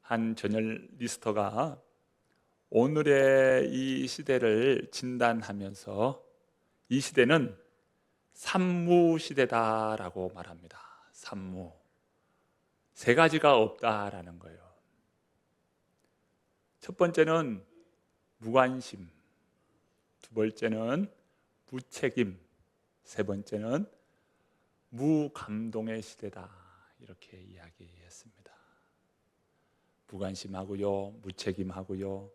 한 저널리스트가 오늘의 이 시대를 진단하면서 이 시대는 산무 시대다라고 말합니다. 산무. 세 가지가 없다라는 거예요. 첫 번째는 무관심, 두 번째는 무책임, 세 번째는 무감동의 시대다, 이렇게 이야기했습니다. 무관심하고요, 무책임하고요,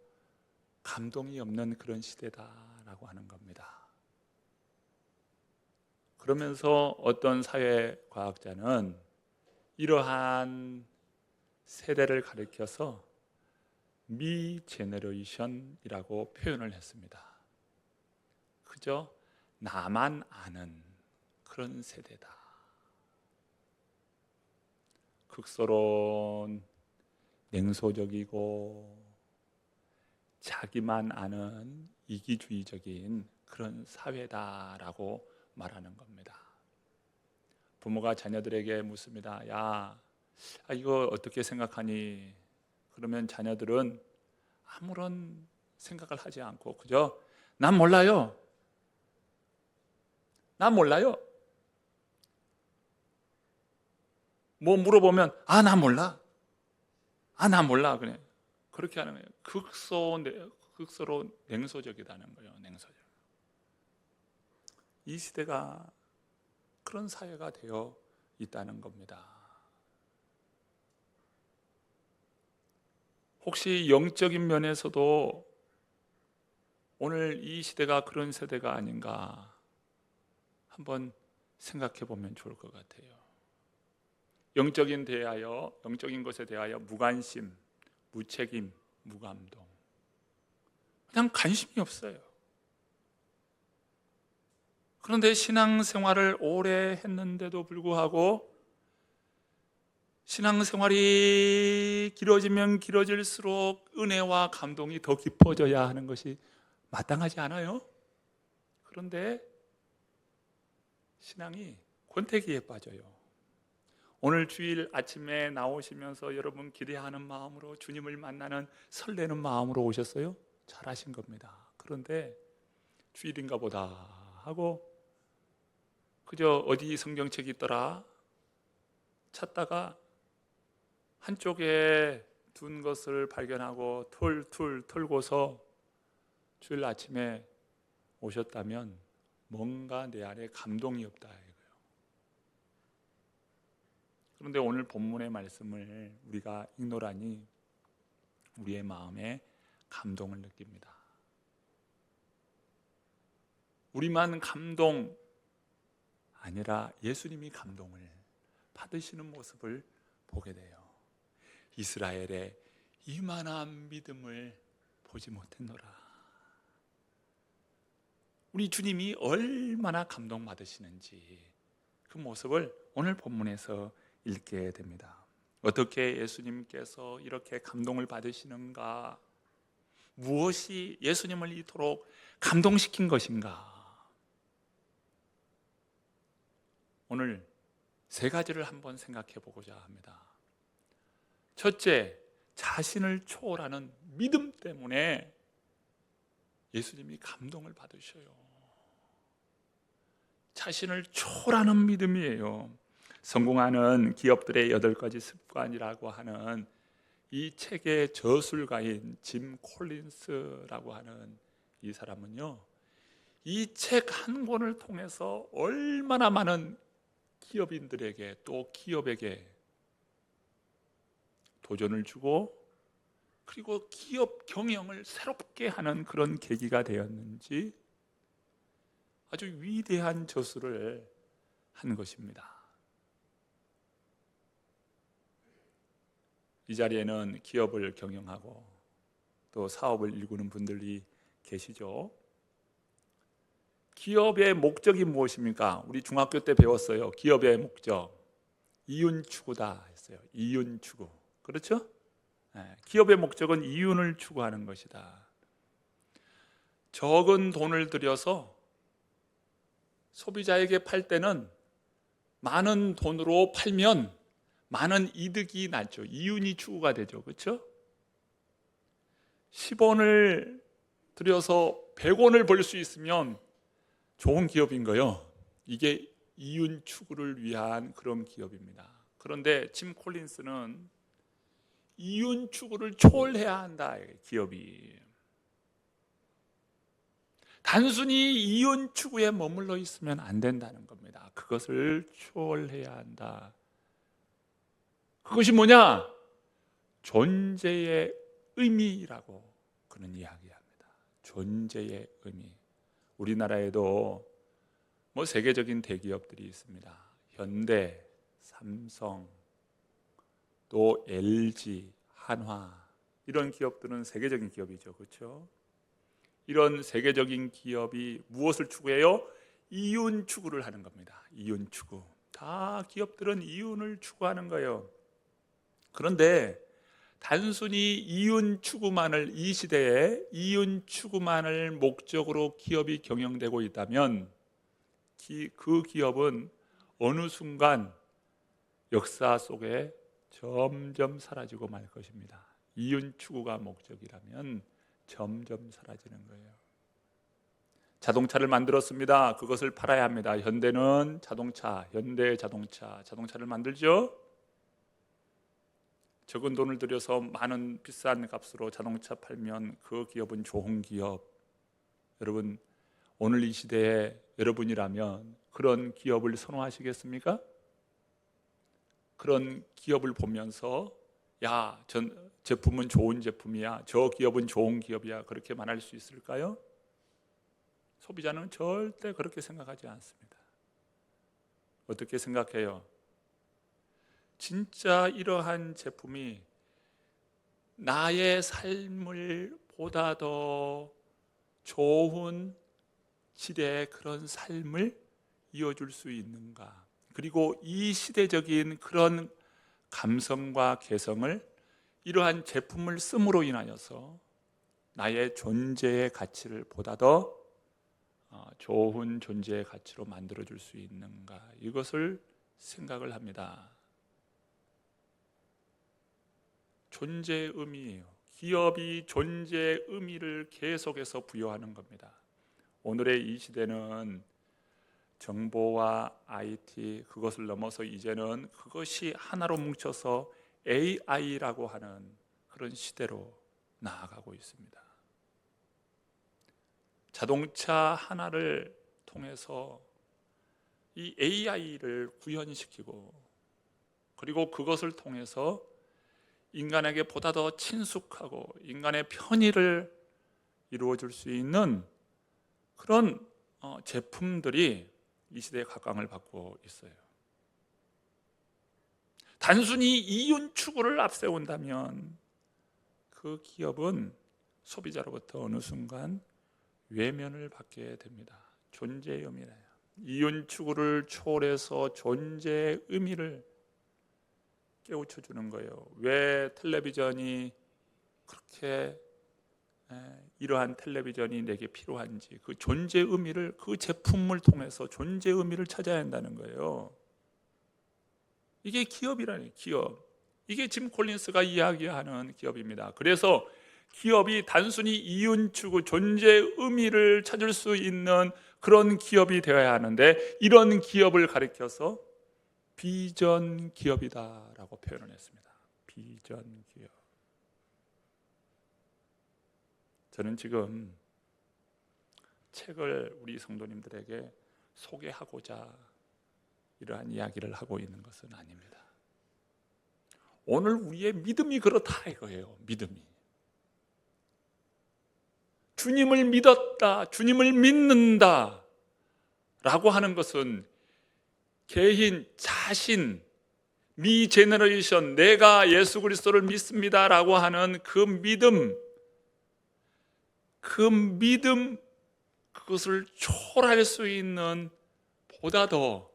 감동이 없는 그런 시대다라고 하는 겁니다. 그러면서 어떤 사회과학자는 이러한 세대를 가리켜서 미 제너레이션이라고 표현을 했습니다. 그저 나만 아는 그런 세대다. 극소론, 냉소적이고 자기만 아는 이기주의적인 그런 사회다라고 말하는 겁니다. 부모가 자녀들에게 묻습니다. 야, 이거 어떻게 생각하니? 그러면 자녀들은 아무런 생각을 하지 않고 그저 난 몰라요. 난 몰라요. 뭐 물어보면 난 몰라. 난 몰라. 그래. 그렇게 하는 거예요. 극소로 냉소적이다는 거예요. 냉소적. 이 시대가 그런 사회가 되어 있다는 겁니다. 혹시 영적인 면에서도 오늘 이 시대가 그런 세대가 아닌가 한번 생각해 보면 좋을 것 같아요. 영적인 것에 대하여 무관심, 무책임, 무감동, 그냥 관심이 없어요. 그런데 신앙생활을 오래 했는데도 불구하고 신앙생활이 길어지면 길어질수록 은혜와 감동이 더 깊어져야 하는 것이 마땅하지 않아요? 그런데 신앙이 권태기에 빠져요. 오늘 주일 아침에 나오시면서 여러분 기대하는 마음으로 주님을 만나는 설레는 마음으로 오셨어요? 잘하신 겁니다. 그런데 주일인가 보다 하고 그저 어디 성경책이 있더라 찾다가 한쪽에 둔 것을 발견하고 툴툴 털고서 주일 아침에 오셨다면 뭔가 내 안에 감동이 없다 이거예요. 그런데 오늘 본문의 말씀을 우리가 읽노라니 우리의 마음에 감동을 느낍니다. 우리만 감동 아니라 예수님이 감동을 받으시는 모습을 보게 돼요. 이스라엘의 이만한 믿음을 보지 못했노라. 우리 주님이 얼마나 감동받으시는지 그 모습을 오늘 본문에서 읽게 됩니다. 어떻게 예수님께서 이렇게 감동을 받으시는가? 무엇이 예수님을 이토록 감동시킨 것인가? 오늘 세 가지를 한번 생각해 보고자 합니다. 첫째, 자신을 초월하는 믿음 때문에 예수님이 감동을 받으셔요. 자신을 초월하는 믿음이에요. 성공하는 기업들의 8가지 습관이라고 하는 이 책의 저술가인 짐 콜린스라고 하는 이 사람은요, 이 책 한 권을 통해서 얼마나 많은 기업인들에게 또 기업에게 도전을 주고 그리고 기업 경영을 새롭게 하는 그런 계기가 되었는지 아주 위대한 저술을 한 것입니다. 이 자리에는 기업을 경영하고 또 사업을 일구는 분들이 계시죠. 기업의 목적이 무엇입니까? 우리 중학교 때 배웠어요. 기업의 목적 이윤 추구다 했어요. 이윤 추구. 그렇죠? 기업의 목적은 이윤을 추구하는 것이다. 적은 돈을 들여서 소비자에게 팔 때는 많은 돈으로 팔면 많은 이득이 났죠. 이윤이 추구가 되죠. 그렇죠? 10원을 들여서 100원을 벌 수 있으면 좋은 기업인 거예요. 이게 이윤 추구를 위한 그런 기업입니다. 그런데 짐 콜린스는 이윤 추구를 초월해야 한다. 기업이 단순히 이윤 추구에 머물러 있으면 안 된다는 겁니다. 그것을 초월해야 한다. 그것이 뭐냐? 존재의 의미라고 그는 이야기합니다. 존재의 의미. 우리나라에도 세계적인 대기업들이 있습니다. 현대, 삼성, 또 LG, 한화 이런 기업들은 세계적인 기업이죠. 그렇죠? 이런 세계적인 기업이 무엇을 추구해요? 이윤 추구를 하는 겁니다. 이윤 추구. 다 기업들은 이윤을 추구하는 거예요. 그런데 단순히 이윤 추구만을 이 시대에 이윤 추구만을 목적으로 기업이 경영되고 있다면 그 기업은 어느 순간 역사 속에 점점 사라지고 말 것입니다. 이윤 추구가 목적이라면 점점 사라지는 거예요. 자동차를 만들었습니다. 그것을 팔아야 합니다. 현대는 현대 자동차를 만들죠. 적은 돈을 들여서 많은 비싼 값으로 자동차 팔면 그 기업은 좋은 기업. 여러분, 오늘 이 시대에 여러분이라면 그런 기업을 선호하시겠습니까? 그런 기업을 보면서 야, 전 제품은 좋은 제품이야, 저 기업은 좋은 기업이야, 그렇게 말할 수 있을까요? 소비자는 절대 그렇게 생각하지 않습니다. 어떻게 생각해요? 진짜 이러한 제품이 나의 삶을 보다 더 좋은 질의 그런 삶을 이어줄 수 있는가? 그리고 이 시대적인 그런 감성과 개성을 이러한 제품을 씀으로 인하여서 나의 존재의 가치를 보다 더 좋은 존재의 가치로 만들어줄 수 있는가? 이것을 생각을 합니다. 존재의 의미예요. 기업이 존재의 의미를 계속해서 부여하는 겁니다. 오늘의 이 시대는 정보와 IT 그것을 넘어서 이제는 그것이 하나로 뭉쳐서 AI라고 하는 그런 시대로 나아가고 있습니다. 자동차 하나를 통해서 이 AI를 구현시키고 그리고 그것을 통해서 인간에게 보다 더 친숙하고 인간의 편의를 이루어줄 수 있는 그런 제품들이 이 시대에 각광을 받고 있어요. 단순히 이윤 추구를 앞세운다면 그 기업은 소비자로부터 어느 순간 외면을 받게 됩니다. 존재의 의미래요. 이윤 추구를 초월해서 존재의 의미를 깨우쳐 주는 거예요. 왜 텔레비전이 그렇게 이러한 텔레비전이 내게 필요한지 그 존재의 의미를 그 제품을 통해서 존재의 의미를 찾아야 한다는 거예요. 이게 기업이라니, 기업. 이게 짐 콜린스가 이야기하는 기업입니다. 그래서 기업이 단순히 이윤 추구, 존재의 의미를 찾을 수 있는 그런 기업이 되어야 하는데 이런 기업을 가리켜서 비전 기업이다라고 표현을 했습니다. 비전 기업. 저는 지금 책을 우리 성도님들에게 소개하고자 이러한 이야기를 하고 있는 것은 아닙니다. 오늘 우리의 믿음이 그렇다 이거예요. 믿음이. 주님을 믿었다, 주님을 믿는다 라고 하는 것은 개인, 자신, 미 제너레이션, 내가 예수 그리스도를 믿습니다 라고 하는 그 믿음, 그것을 초월할 수 있는 보다 더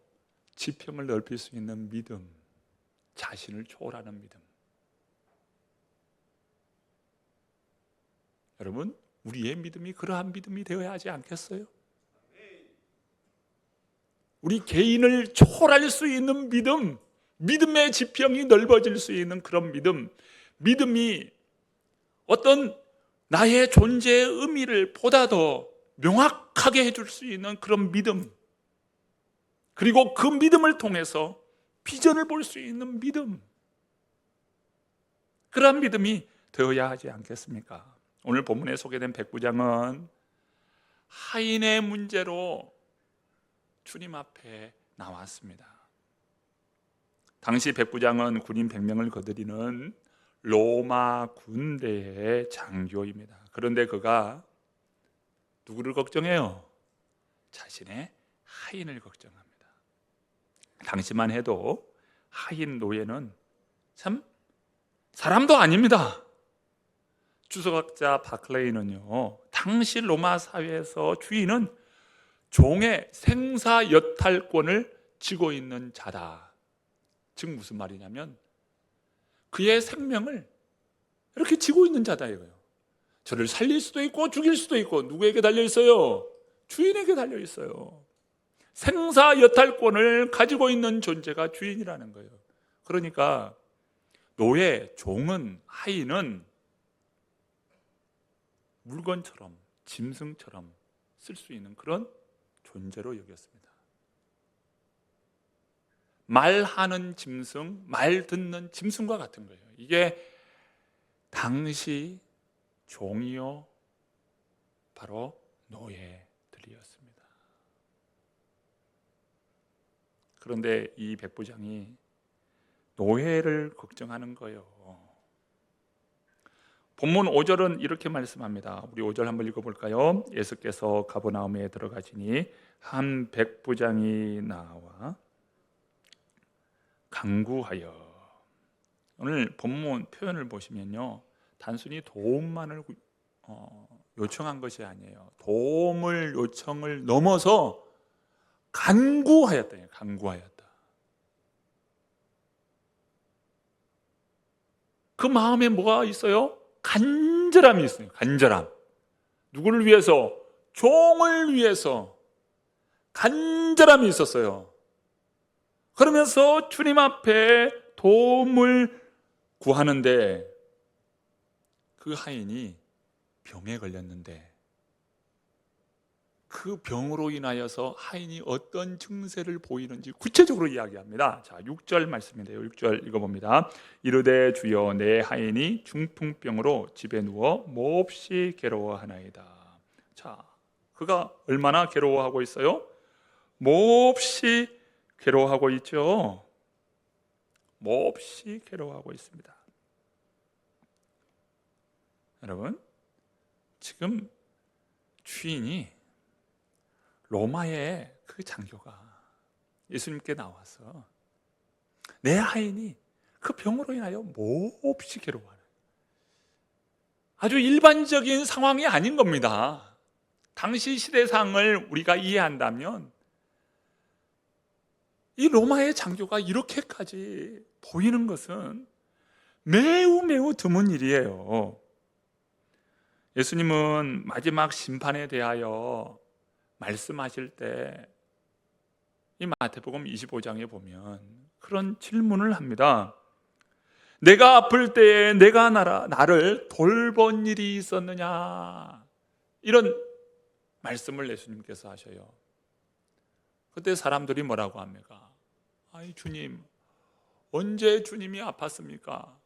지평을 넓힐 수 있는 믿음, 자신을 초월하는 믿음. 여러분, 우리의 믿음이 그러한 믿음이 되어야 하지 않겠어요? 우리 개인을 초월할 수 있는 믿음, 믿음의 지평이 넓어질 수 있는 그런 믿음이 어떤 나의 존재의 의미를 보다 더 명확하게 해줄 수 있는 그런 믿음, 그리고 그 믿음을 통해서 비전을 볼 수 있는 믿음, 그러한 믿음이 되어야 하지 않겠습니까? 오늘 본문에 소개된 백부장은 하인의 문제로 주님 앞에 나왔습니다. 당시 백부장은 군인 100명을 거느리는 로마 군대의 장교입니다. 그런데 그가 누구를 걱정해요? 자신의 하인을 걱정합니다. 당시만 해도 하인 노예는 참 사람도 아닙니다. 주석학자 바클레이는요, 당시 로마 사회에서 주인은 종의 생사 여탈권을 쥐고 있는 자다. 즉 무슨 말이냐면 그의 생명을 이렇게 쥐고 있는 자다 이거예요. 저를 살릴 수도 있고 죽일 수도 있고 누구에게 달려 있어요? 주인에게 달려 있어요. 생사 여탈권을 가지고 있는 존재가 주인이라는 거예요. 그러니까 노예, 종은, 하인은 물건처럼, 짐승처럼 쓸 수 있는 그런 존재로 여겼습니다. 말하는 짐승, 말 듣는 짐승과 같은 거예요. 이게 당시 종이요, 바로 노예들이었습니다. 그런데 이 백부장이 노예를 걱정하는 거예요. 본문 5절은 이렇게 말씀합니다. 우리 5절 한번 읽어볼까요? 예수께서 가버나움에 들어가시니 한 백부장이 나와 간구하여. 오늘 본문 표현을 보시면요, 단순히 도움만을 요청한 것이 아니에요. 도움을 요청을 넘어서 간구하였다. 간구하였다. 그 마음에 뭐가 있어요? 간절함이 있어요. 간절함. 누구를 위해서? 종을 위해서 간절함이 있었어요. 그러면서 주님 앞에 도움을 구하는데 그 하인이 병에 걸렸는데 그 병으로 인하여서 하인이 어떤 증세를 보이는지 구체적으로 이야기합니다. 자, 6절 말씀인데요. 6절 읽어봅니다. 이르되 주여 내 하인이 중풍병으로 집에 누워 몹시 괴로워하나이다. 자, 그가 얼마나 괴로워하고 있어요? 몹시 괴로워하고 있죠. 몹시 괴로워하고 있습니다. 여러분, 지금 주인이 로마의 그 장교가 예수님께 나와서 내 하인이 그 병으로 인하여 몹시 괴로워하는, 아주 일반적인 상황이 아닌 겁니다. 당시 시대상을 우리가 이해한다면 이 로마의 장교가 이렇게까지 보이는 것은 매우 매우 드문 일이에요. 예수님은 마지막 심판에 대하여 말씀하실 때 이 마태복음 25장에 보면 그런 질문을 합니다. 내가 아플 때에 내가 나를 돌본 일이 있었느냐, 이런 말씀을 예수님께서 하셔요. 그때 사람들이 뭐라고 합니까? 아이 주님, 언제 주님이 아팠습니까?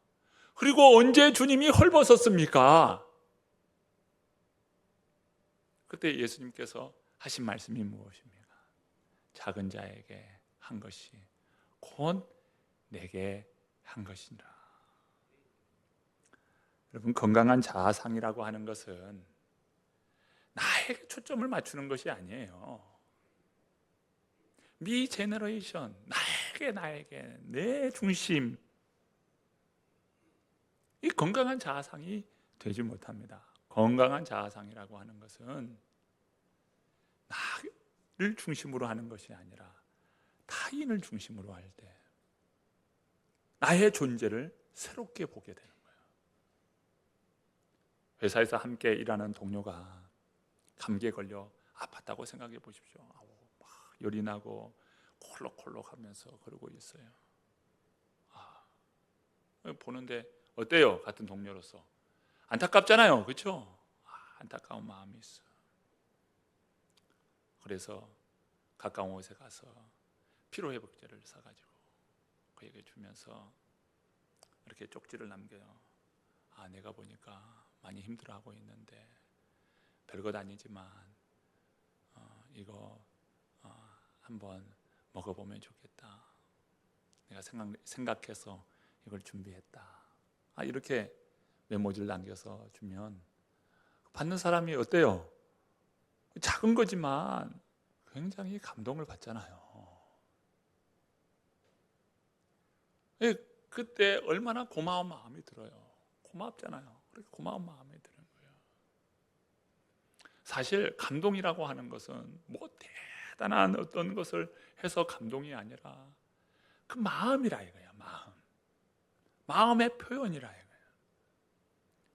그리고 언제 주님이 헐벗었습니까? 그때 예수님께서 하신 말씀이 무엇입니까? 작은 자에게 한 것이 곧 내게 한 것이니라. 여러분, 건강한 자아상이라고 하는 것은 나에게 초점을 맞추는 것이 아니에요. 미 제너레이션, 나에게 내 중심, 이 건강한 자아상이 되지 못합니다. 건강한 자아상이라고 하는 것은 나를 중심으로 하는 것이 아니라 타인을 중심으로 할 때 나의 존재를 새롭게 보게 되는 거예요. 회사에서 함께 일하는 동료가 감기에 걸려 아팠다고 생각해 보십시오. 막 열이 나고 콜록콜록 하면서 그러고 있어요. 보는데 어때요? 같은 동료로서 안타깝잖아요, 그렇죠? 안타까운 마음이 있어. 그래서 가까운 곳에 가서 피로회복제를 사가지고 그에게 주면서 이렇게 쪽지를 남겨요. 내가 보니까 많이 힘들어하고 있는데 별것 아니지만 이거 한번 먹어보면 좋겠다. 내가 생각해서 이걸 준비했다. 이렇게 메모지를 남겨서 주면 받는 사람이 어때요? 작은 거지만 굉장히 감동을 받잖아요. 그때 얼마나 고마운 마음이 들어요. 고맙잖아요. 그렇게 고마운 마음이 드는 거예요. 사실 감동이라고 하는 것은 뭐 대단한 어떤 것을 해서 감동이 아니라 그 마음이라 이거야. 마음의 표현이라 이거야.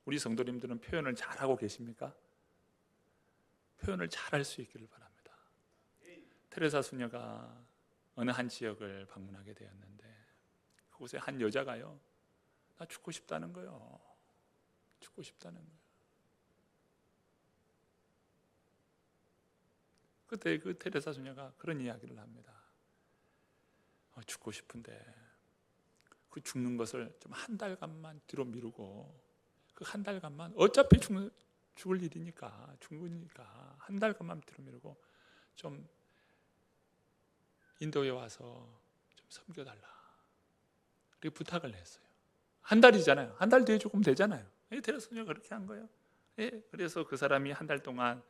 우리 성도님들은 표현을 잘하고 계십니까? 표현을 잘할 수 있기를 바랍니다. 테레사 수녀가 어느 한 지역을 방문하게 되었는데 그곳에 한 여자가요, 나 죽고 싶다는 거예요. 죽고 싶다는 거예요. 그때 그 테레사 수녀가 그런 이야기를 합니다. 죽고 싶은데 그 죽는 것을 좀 한 달간만 뒤로 미루고 그 한 달간만 어차피 죽을 일이니까 죽으니까 한 달간만 뒤로 미루고 좀 인도에 와서 좀 섬겨달라 이렇게 부탁을 했어요. 한 달이잖아요. 한 달 뒤에 죽으면 되잖아요. 테레사 수녀가 그렇게 한 거예요. 그래서 그 사람이 한 달 동안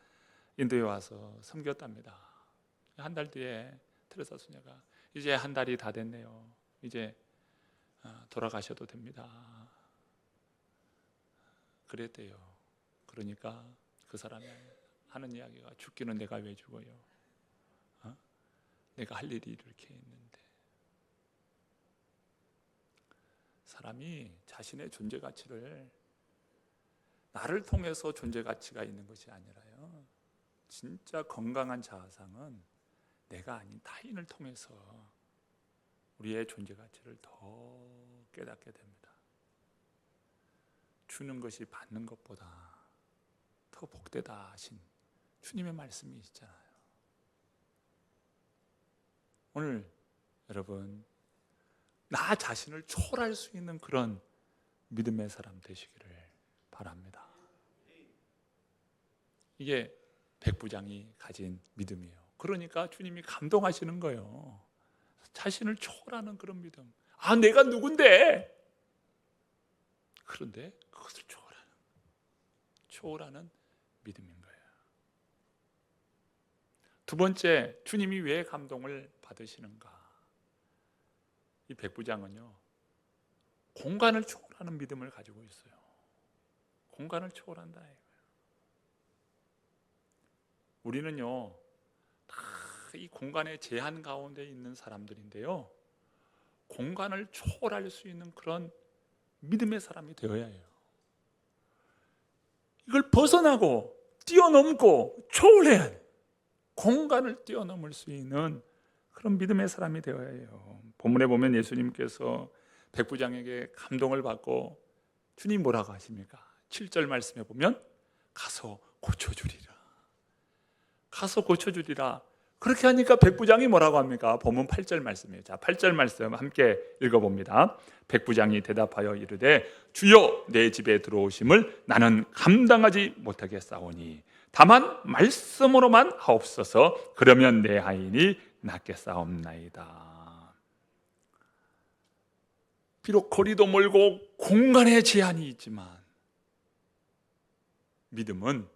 인도에 와서 섬겼답니다. 한 달 뒤에 테레사 수녀가 이제 한 달이 다 됐네요. 이제 돌아가셔도 됩니다. 그랬대요. 그러니까 그 사람이 하는 이야기가 죽기는 내가 왜 죽어요? 내가 할 일이 이렇게 있는데. 사람이 자신의 존재 가치를 나를 통해서 존재 가치가 있는 것이 아니라요, 진짜 건강한 자아상은 내가 아닌 타인을 통해서 우리의 존재 가치를 더 깨닫게 됩니다. 주는 것이 받는 것보다 더 복되다 하신 주님의 말씀이 있잖아요. 오늘 여러분, 나 자신을 초월할 수 있는 그런 믿음의 사람 되시기를 바랍니다. 이게 백부장이 가진 믿음이에요. 그러니까 주님이 감동하시는 거예요. 자신을 초월하는 그런 믿음. 내가 누군데? 그런데 그것을 초월하는 믿음인 거예요. 두 번째, 주님이 왜 감동을 받으시는가? 이 백부장은요, 공간을 초월하는 믿음을 가지고 있어요. 공간을 초월한다 이거예요. 우리는요, 다 이 공간의 제한 가운데 있는 사람들인데요, 공간을 초월할 수 있는 그런 믿음의 사람이 되어야 해요. 이걸 벗어나고 뛰어넘고 초월해야 돼요. 공간을 뛰어넘을 수 있는 그런 믿음의 사람이 되어야 해요. 본문에 보면 예수님께서 백부장에게 감동을 받고 주님 뭐라고 하십니까? 7절 말씀에 보면 가서 고쳐주리라. 가서 고쳐주리라. 그렇게 하니까 백부장이 뭐라고 합니까? 본문 8절 말씀이에요. 자, 8절 말씀 함께 읽어봅니다. 백부장이 대답하여 이르되 주여, 내 집에 들어오심을 나는 감당하지 못하겠사오니 다만 말씀으로만 하옵소서. 그러면 내 아인이 낫겠사옵나이다. 비록 거리도 멀고 공간의 제한이 있지만 믿음은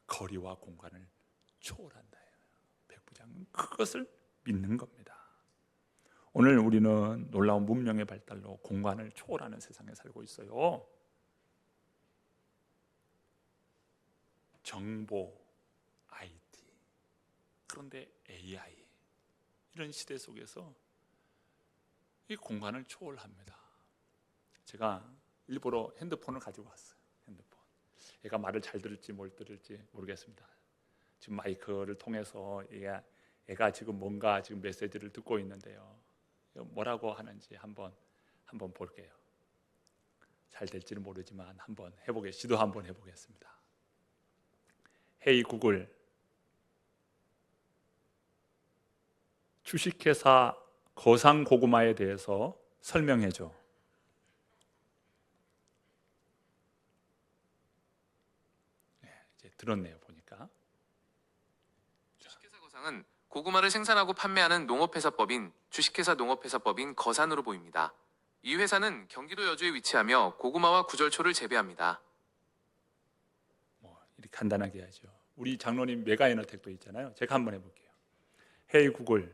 거리와 공간을 초월한다. 백부장은 그것을 믿는 겁니다. 오늘 우리는 놀라운 문명의 발달로 공간을 초월하는 세상에 살고 있어요. 정보, IT, 그런데 AI, 이런 시대 속에서 이 공간을 초월합니다. 제가 일부러 핸드폰을 가지고 왔어요. 핸드폰. 얘가 말을 잘 들을지 뭘 들을지 모르겠습니다. 지금 마이크를 통해서 얘가 지금 뭔가 지금 메시지를 듣고 있는데요, 뭐라고 하는지 한번 볼게요. 잘 될지는 모르지만 시도 한번 해보겠습니다. 헤이 구글, 주식회사 거상고구마에 대해서 설명해줘. 이제 들었네요, 보니까. 주식회사 거상은 고구마를 생산하고 판매하는 농업회사법인 주식회사 농업회사법인 거산으로 보입니다. 이 회사는 경기도 여주에 위치하며 고구마와 구절초를 재배합니다. 이렇게 간단하게 하죠. 우리 장로님 메가에너텍도 있잖아요. 제가 한번 해볼게요. 헤이 구글,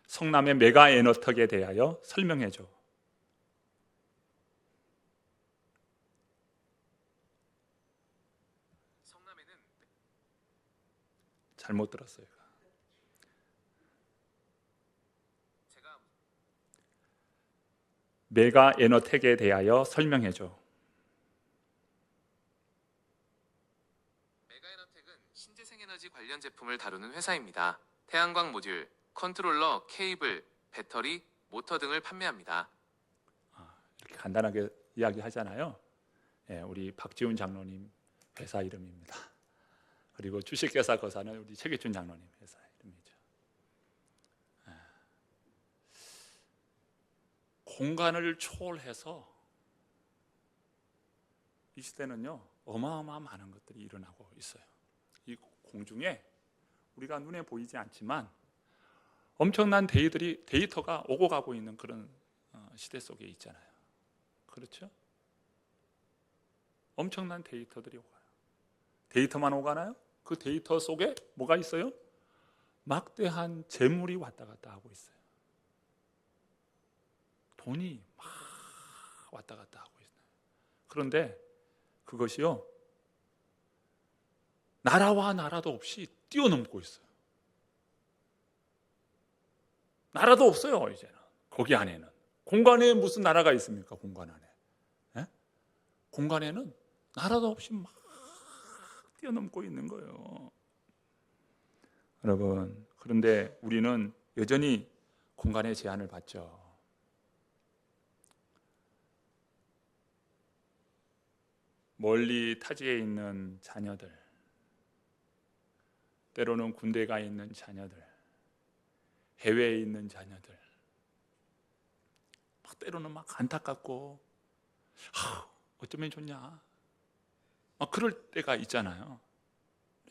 성남의 메가에너텍에 대하여 설명해줘. 성남에는 잘못 들었어요. 메가에너텍에 대하여 설명해줘. 메가에너텍은 신재생에너지 관련 제품을 다루는 회사입니다. 태양광 모듈, 컨트롤러, 케이블, 배터리, 모터 등을 판매합니다. 이렇게 간단하게 이야기하잖아요. 우리 박지훈 장로님 회사 이름입니다. 그리고 주식회사 거사는 우리 최기춘 장로님 회사 이름이죠. 공간을 초월해서 이 시대는요, 어마어마한 많은 것들이 일어나고 있어요. 이 공중에 우리가 눈에 보이지 않지만 엄청난 데이터가 오고 가고 있는 그런 시대 속에 있잖아요. 그렇죠? 엄청난 데이터들이 오가요. 데이터만 오가나요? 그 데이터 속에 뭐가 있어요? 막대한 재물이 왔다 갔다 하고 있어요. 돈이 막 왔다 갔다 하고 있어요. 그런데 그것이요, 나라와 나라도 없이 뛰어넘고 있어요. 나라도 없어요. 이제는 거기 안에는 공간에 무슨 나라가 있습니까? 공간 안에 공간에는 나라도 없이 막 뛰어넘고 있는 거예요. 여러분, 그런데 우리는 여전히 공간의 제한을 받죠. 멀리 타지에 있는 자녀들, 때로는 군대에 가 있는 자녀들, 해외에 있는 자녀들, 막 때로는 막 안타깝고 어쩌면 좋냐, 그럴 때가 있잖아요.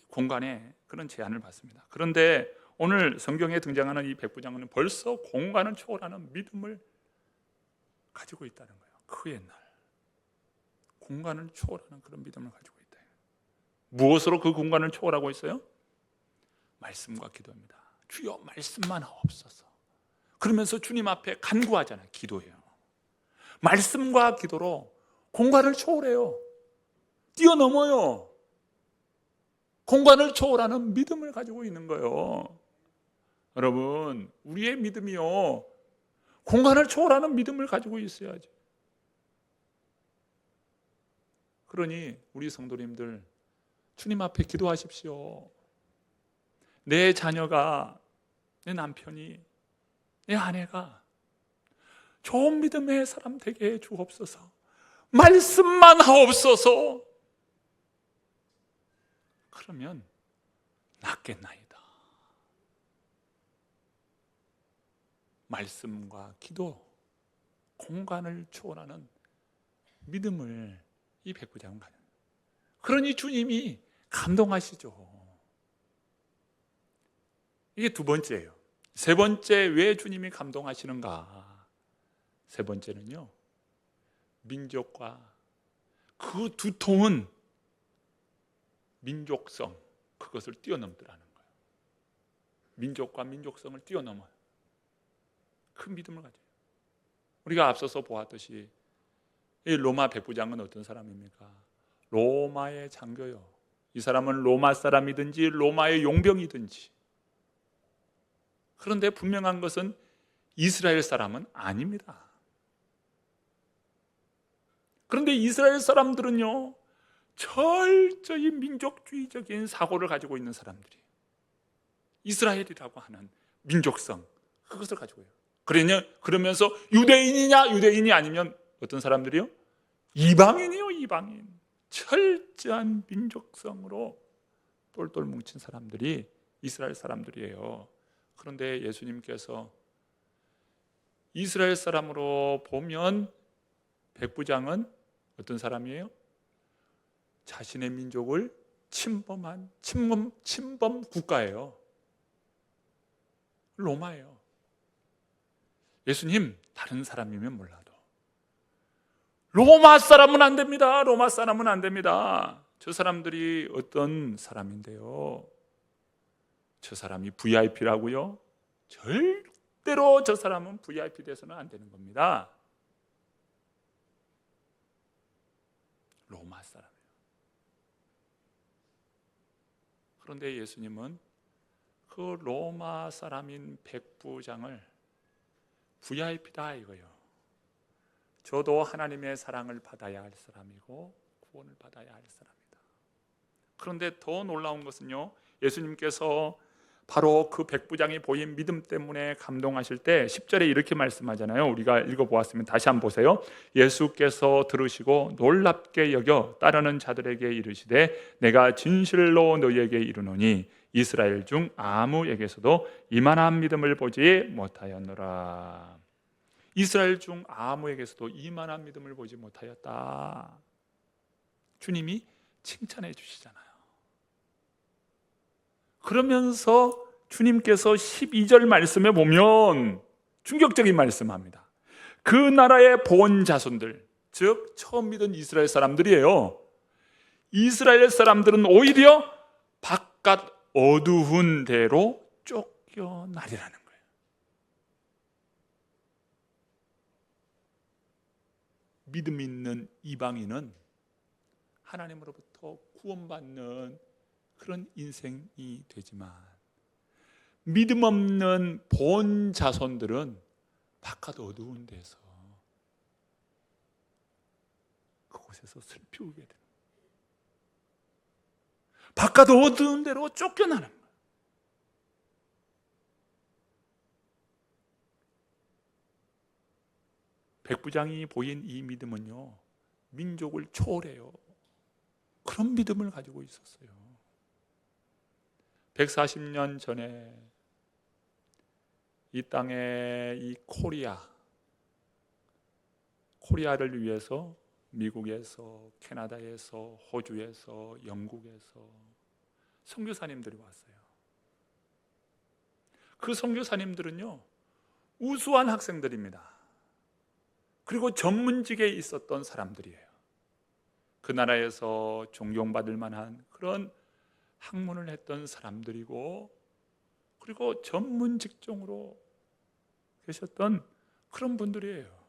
공간에 그런 제한을 받습니다. 그런데 오늘 성경에 등장하는 이 백부장은 벌써 공간을 초월하는 믿음을 가지고 있다는 거예요. 그 옛날 공간을 초월하는 그런 믿음을 가지고 있다. 무엇으로 그 공간을 초월하고 있어요? 말씀과 기도입니다. 주여 말씀만 하옵소서. 그러면서 주님 앞에 간구하잖아요. 기도해요. 말씀과 기도로 공간을 초월해요. 뛰어넘어요. 공간을 초월하는 믿음을 가지고 있는 거예요. 여러분, 우리의 믿음이요, 공간을 초월하는 믿음을 가지고 있어야지. 그러니 우리 성도님들, 주님 앞에 기도하십시오. 내 자녀가, 내 남편이, 내 아내가 좋은 믿음의 사람 되게 해 주옵소서. 말씀만 하옵소서. 그러면 낫겠나이다. 말씀과 기도, 공간을 초월하는 믿음을 이 백부장은 가져요. 그러니 주님이 감동하시죠. 이게 두 번째예요. 세 번째, 왜 주님이 감동하시는가? 세 번째는요, 민족과 그 두통은 민족성, 그것을 뛰어넘더라는 거예요. 민족과 민족성을 뛰어넘어요. 그 믿음을 가져요. 우리가 앞서서 보았듯이 이 로마 백부장은 어떤 사람입니까? 로마의 장교요. 이 사람은 로마 사람이든지 로마의 용병이든지. 그런데 분명한 것은 이스라엘 사람은 아닙니다. 그런데 이스라엘 사람들은요, 철저히 민족주의적인 사고를 가지고 있는 사람들이에요. 이스라엘이라고 하는 민족성, 그것을 가지고 해요. 그러면서 유대인이냐 유대인이 아니면 어떤 사람들이요? 이방인이요, 이방인. 철저한 민족성으로 똘똘 뭉친 사람들이 이스라엘 사람들이에요. 그런데 예수님께서 이스라엘 사람으로 보면 백부장은 어떤 사람이에요? 자신의 민족을 침범한 침범 국가예요. 로마예요. 예수님, 다른 사람이면 몰라도 로마 사람은 안 됩니다. 로마 사람은 안 됩니다. 저 사람들이 어떤 사람인데요? 저 사람이 VIP라고요? 절대로 저 사람은 VIP 돼서는 안 되는 겁니다. 로마 사람이에요. 그런데 예수님은 그 로마 사람인 백부장을 VIP다 이거예요. 저도 하나님의 사랑을 받아야 할 사람이고 구원을 받아야 할 사람이다. 그런데 더 놀라운 것은요, 예수님께서 바로 그 백부장이 보인 믿음 때문에 감동하실 때 10절에 이렇게 말씀하잖아요. 우리가 읽어보았으면 다시 한번 보세요. 예수께서 들으시고 놀랍게 여겨 따르는 자들에게 이르시되 내가 진실로 너희에게 이르노니 이스라엘 중 아무에게서도 이만한 믿음을 보지 못하였노라. 이스라엘 중 아무에게서도 이만한 믿음을 보지 못하였다. 주님이 칭찬해 주시잖아요. 그러면서 주님께서 12절 말씀에 보면 충격적인 말씀합니다. 그 나라의 본 자손들, 즉 처음 믿은 이스라엘 사람들이에요. 이스라엘 사람들은 오히려 바깥 어두운 데로 쫓겨나리라는 거예요. 믿음 있는 이방인은 하나님으로부터 구원받는 그런 인생이 되지만 믿음 없는 본 자손들은 바깥 어두운 데서 그곳에서 슬피우게 됩니다. 바깥 어두운 데로 쫓겨나는 거예요. 백부장이 보인 이 믿음은요, 민족을 초월해요. 그런 믿음을 가지고 있었어요. 140년 전에 이 땅에 이 코리아를 위해서 미국에서, 캐나다에서, 호주에서, 영국에서 선교사님들이 왔어요. 그 선교사님들은요, 우수한 학생들입니다. 그리고 전문직에 있었던 사람들이에요. 그 나라에서 존경받을 만한 그런 학문을 했던 사람들이고, 그리고 전문 직종으로 계셨던 그런 분들이에요.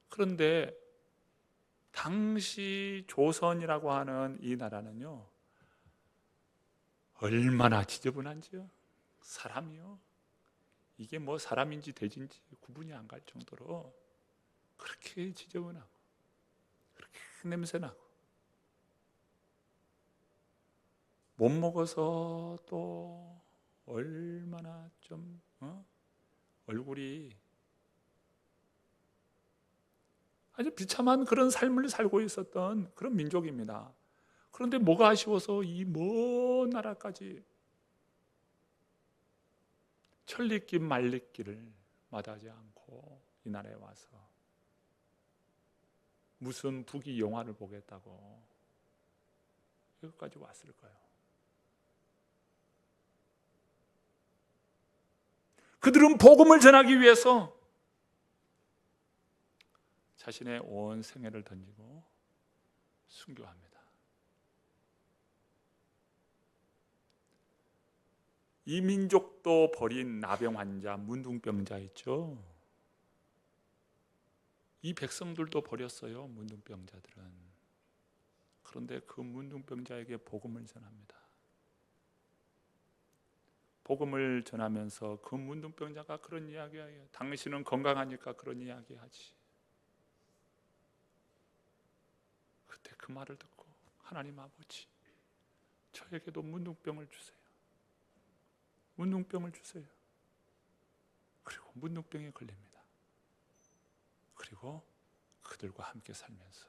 그런데 당시 조선이라고 하는 이 나라는요, 얼마나 지저분한지요. 사람이요, 이게 뭐 사람인지 돼지인지 구분이 안 갈 정도로 그렇게 지저분하고 그렇게 냄새나고 못 먹어서 또 얼마나 좀 얼굴이 아주 비참한 그런 삶을 살고 있었던 그런 민족입니다. 그런데 뭐가 아쉬워서 이 먼 나라까지 천리길 말리길을 마다하지 않고 이 나라에 와서 무슨 부귀 영화를 보겠다고 여기까지 왔을까요? 그들은 복음을 전하기 위해서 자신의 온 생애를 던지고 순교합니다. 이 민족도 버린 나병 환자, 문둥병자 있죠. 이 백성들도 버렸어요, 문둥병자들은. 그런데 그 문둥병자에게 복음을 전합니다. 복음을 전하면서 그 문둥병자가 그런 이야기해요. 당신은 건강하니까 그런 이야기하지. 그때 그 말을 듣고 하나님 아버지, 저에게도 문둥병을 주세요. 문둥병을 주세요. 그리고 문둥병에 걸립니다. 그리고 그 그들과 함께 살면서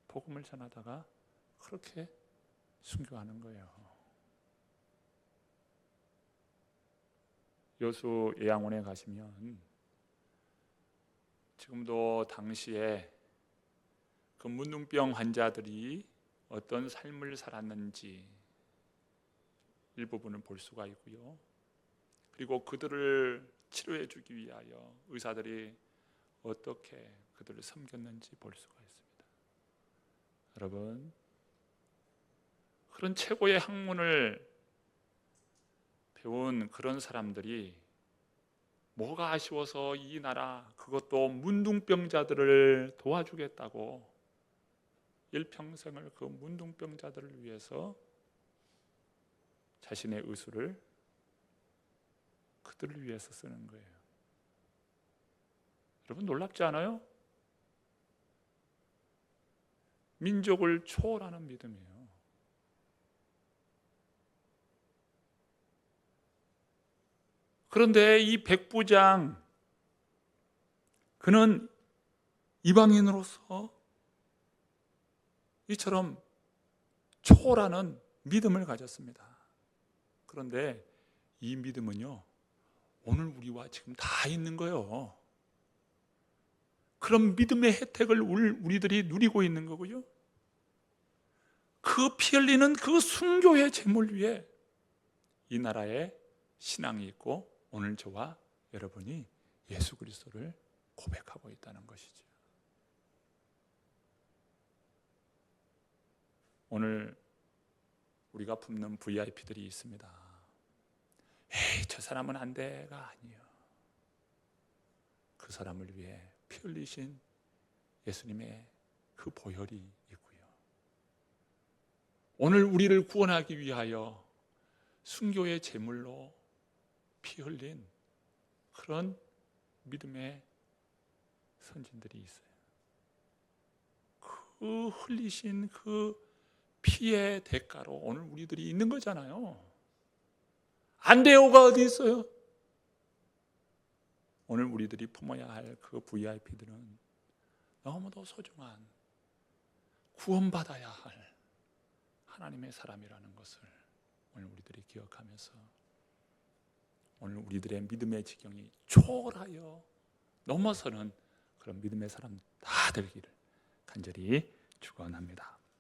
복음을 전하다가 그렇게 순교하는 거예요. 여수 예양원에 가시면 지금도 당시에 그 문둥병 환자들이 어떤 삶을 살았는지 일부분을 볼 수가 있고요. 그리고 그들을 치료해 주기 위하여 의사들이 어떻게 그들을 섬겼는지 볼 수가 있습니다. 여러분, 그런 최고의 학문을 배운 그런 사람들이 뭐가 아쉬워서 이 나라, 그것도 문둥병자들을 도와주겠다고 일평생을 그 문둥병자들을 위해서 자신의 의술을 그들을 위해서 쓰는 거예요. 여러분, 놀랍지 않아요? 민족을 초월하는 믿음이에요. 그런데 이 백부장, 그는 이방인으로서 이처럼 초월하는 믿음을 가졌습니다. 그런데 이 믿음은요, 오늘 우리와 지금 다 있는 거예요. 그런 믿음의 혜택을 우리들이 누리고 있는 거고요. 그 피 흘리는 그 순교의 제물 위에 이 나라에 신앙이 있고 오늘 저와 여러분이 예수 그리스도를 고백하고 있다는 것이죠. 오늘 우리가 품는 VIP들이 있습니다. 에이, 저 사람은 안 돼가 아니에요. 그 사람을 위해 피 흘리신 예수님의 그 보혈이 있고요. 오늘 우리를 구원하기 위하여 순교의 제물로 피 흘린 그런 믿음의 선진들이 있어요. 그 흘리신 그 피의 대가로 오늘 우리들이 있는 거잖아요. 안 돼요가 어디 있어요? 오늘 우리들이 품어야 할 그 VIP들은 너무도 소중한 구원받아야 할 하나님의 사람이라는 것을 오늘 우리들이 기억하면서 오늘 우리들의 믿음의 지경이 초월하여 넘어서는 그런 믿음의 사람 다 되기를 간절히 축원합니다.